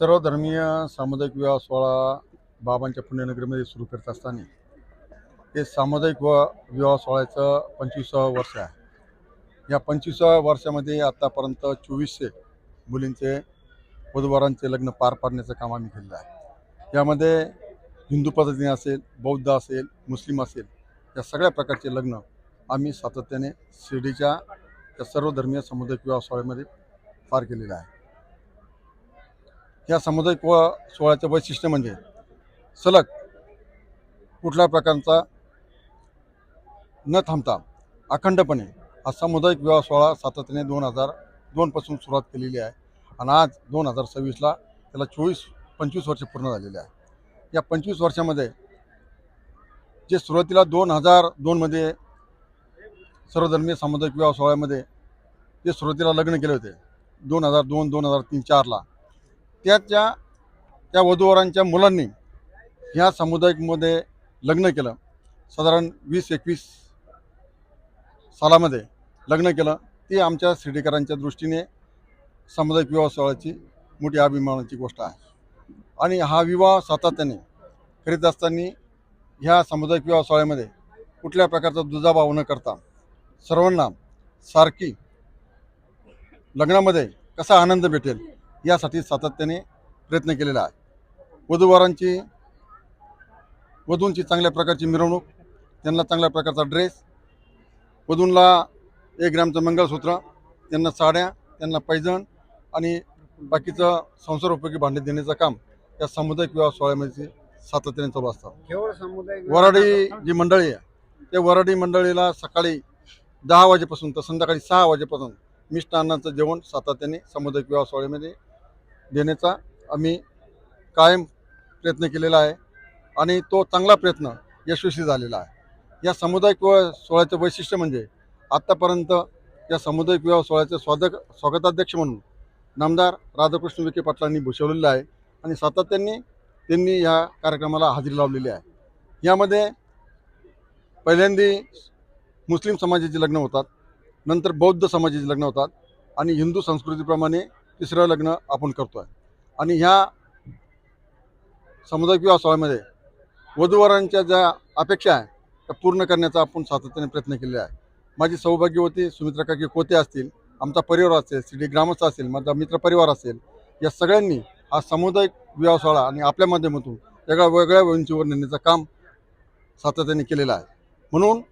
सर्वधर्मीय सामुदायिक विवाह सोहळा बाबांच्या पुण्यनगरीमध्ये सुरू करत असताना हे सामुदायिक विवाह सोहळ्याचं 25वं वर्ष आहे. या 25व्या वर्षामध्ये आतापर्यंत 2400 मुलींचे वधूवरांचे लग्न पार पाडण्याचं काम आम्ही केलेलं आहे. यामध्ये हिंदू पद्धतीने असेल, बौद्ध असेल, मुस्लिम असेल, या सगळ्या प्रकारचे लग्न आम्ही सातत्याने शिर्डीच्या त्या सर्वधर्मीय सामुदायिक विवाह सोहळ्यामध्ये पार केलेलं आहे. या सामुदायिक सोहळ्याचं वैशिष्ट्य म्हणजे सलग कुठल्या प्रकारचा न थांबता अखंडपणे हा सामुदायिक विवाह सोहळा सातत्याने 2002 पासून सुरुवात केलेली आहे आणि आज 2026ला त्याला 25 वर्ष पूर्ण झालेले आहे. या 25 वर्षामध्ये जे सुरुवातीला 2002 मध्ये सर्वधर्मीय सामुदायिक विवाह सोहळ्यामध्ये जे सुरुवातीला लग्न केले होते 2002, 2003, 2004ला त्या वधूवरांच्या मुलांनी ह्या सामुदायिकमध्ये लग्न केलं. साधारण 20-21 सालामध्ये लग्न केलं. ती आमच्या शिर्डीकरांच्या दृष्टीने सामुदायिक विवाह सोहळ्याची मोठी अभिमानाची गोष्ट आहे. आणि हा विवाह सातत्याने करीत असताना ह्या सामुदायिक विवाह सोहळ्यामध्ये कुठल्या प्रकारचा दुजाभाव न करता सर्वांना सारखी लग्नामध्ये कसा आनंद भेटेल यासाठी सातत्याने प्रयत्न केलेला आहे. वधूंची चांगल्या प्रकारची मिरवणूक, त्यांना चांगल्या प्रकारचा ड्रेस, वधूंना 1 ग्रॅमचं मंगळसूत्र, त्यांना साड्या, त्यांना पैजण आणि बाकीचं संसारोपयोगी भांडे देण्याचं काम या सामुदायिक विवाह सोहळ्यामध्ये सातत्याने चालू असतं. वराडी जी मंडळी आहे त्या वराडी मंडळीला सकाळी 10 वाजेपासून तर संध्याकाळी 6 वाजेपासून मिष्टान्नाचं जेवण सातत्याने सामुदायिक विवाह सोहळ्यामध्ये देण्याचा आम्ही कायम प्रयत्न केलेला आहे आणि तो चांगला प्रयत्न यशस्वी झालेला आहे. या सामुदायिक विवाह सोहळ्याचं वैशिष्ट्य म्हणजे आत्तापर्यंत या सामुदायिक विवाह सोहळ्याचे स्वागताध्यक्ष म्हणून नामदार राधाकृष्ण विखे पाटलांनी भूषवलेलं आहे आणि सातत्याने त्यांनी या कार्यक्रमाला हजेरी लावलेली आहे. यामध्ये पहिल्यांदा मुस्लिम समाजाचे लग्न होतात, नंतर बौद्ध समाजाचे लग्न होतात आणि हिंदू संस्कृतीप्रमाणे तिसरं लग्न आपण करतो आहे. आणि ह्या सामुदायिक विवाह सोहळ्यामध्ये वधूवरांच्या ज्या अपेक्षा आहे त्या पूर्ण करण्याचा आपण सातत्याने प्रयत्न केलेला आहे. माझी सौभाग्यवती सुमित्रा काकी कोते असतील, आमचा परिवार असेल, शिर्डी ग्रामस्थ असेल, माझा मित्रपरिवार असेल, या सगळ्यांनी हा सामुदायिक विवाह सोहळा आणि आपल्या माध्यमातून वेगळ्या उंचीवर नेण्याचं काम सातत्याने केलेलं आहे. म्हणून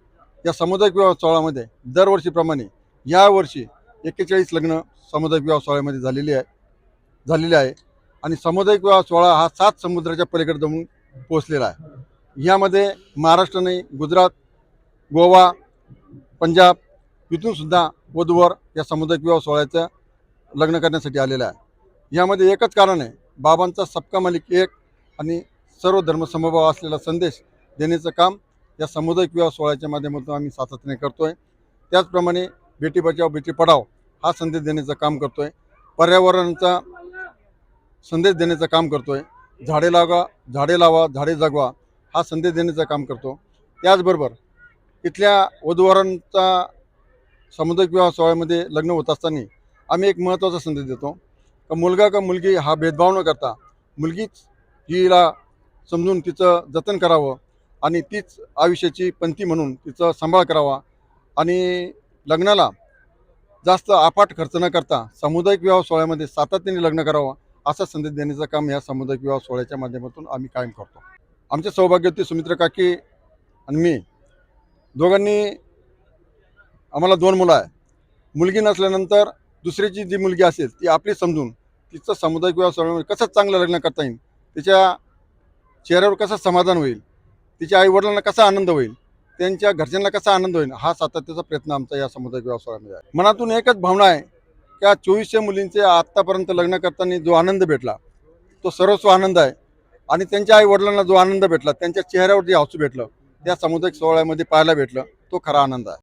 या सामुदायिक विवाह सोहळ्यामध्ये दरवर्षीप्रमाणे यावर्षी 41 लग्न सामुदायिक विवाह सोहळ्यामध्ये झालेले आहे आणि सामुदायिक विवाह सोहळा हा 7 समुद्राच्या पलीकडे जाऊन पोहोचलेला आहे. यामध्ये महाराष्ट्र नाही, गुजरात, गोवा, पंजाब इथून सुद्धा वधूवर या सामुदायिक विवाह सोहळ्याचं लग्न करण्यासाठी आलेला आहे. यामध्ये एकच कारण आहे, बाबांचा सबका मालिक एक आणि सर्व धर्म समभाव असलेला संदेश देण्याचं काम या सामुदायिक विवाह सोहळ्याच्या माध्यमातून आम्ही सातत्याने करतो आहे. त्याचप्रमाणे बेटी बचाव बेटी पढाव हा संदेश देण्याचं काम करतो आहे. पर्यावरणाचा संदेश देण्याचं काम करतो आहे. झाडे लावा झाडे जगवा हा संदेश देण्याचं काम करतो. त्याचबरोबर इथल्या वधूवरांचा सामुदायिक विवाह सोहळ्यामध्ये लग्न होत असताना आम्ही एक महत्त्वाचा संदेश देतो का मुलगा का मुलगी हा भेदभाव न करता मुलगीच हिला समजून तिचं जतन करावं आणि तीच आयुष्याची पंथी म्हणून तिचा सांभाळ करावा आणि लग्नाला जास्त अफाट खर्च न करता सामुदायिक विवाह सोहळ्यामध्ये सातत्याने लग्न करावं असा संदेश देण्याचं काम या सामुदायिक विवाह सोहळ्याच्या माध्यमातून आम्ही कायम करतो. आमच्या सौभाग्यवती सुमित्रा काकी आणि मी दोघांनी आम्हाला 2 मुलं आहे. मुलगी नसल्यानंतर दुसरीची जी मुलगी असेल ती आपली समजून तिचं सामुदायिक विवाह सोहळ्यामध्ये कसं चांगलं लग्न करता येईल, तिच्या चेहऱ्यावर कसं समाधान होईल, तिच्या आईवडिलांना कसा आनंद होईल, त्यांच्या घरच्यांना कसा आनंद होईल हा सातत्याचा प्रयत्न आमचा या सामुदायिक विवाह सोहळ्यामध्ये आहे. मनातून एकच भावना आहे की 2400 मुलींचे आत्तापर्यंत लग्न करताना जो आनंद भेटला तो सर्वस्व आनंद आहे आणि त्यांच्या आईवडिलांना जो आनंद भेटला, त्यांच्या चेहऱ्यावर जे हसू भेटलं त्या सामुदायिक सोहळ्यामध्ये पाहायला भेटलं तो खरा आनंद आहे.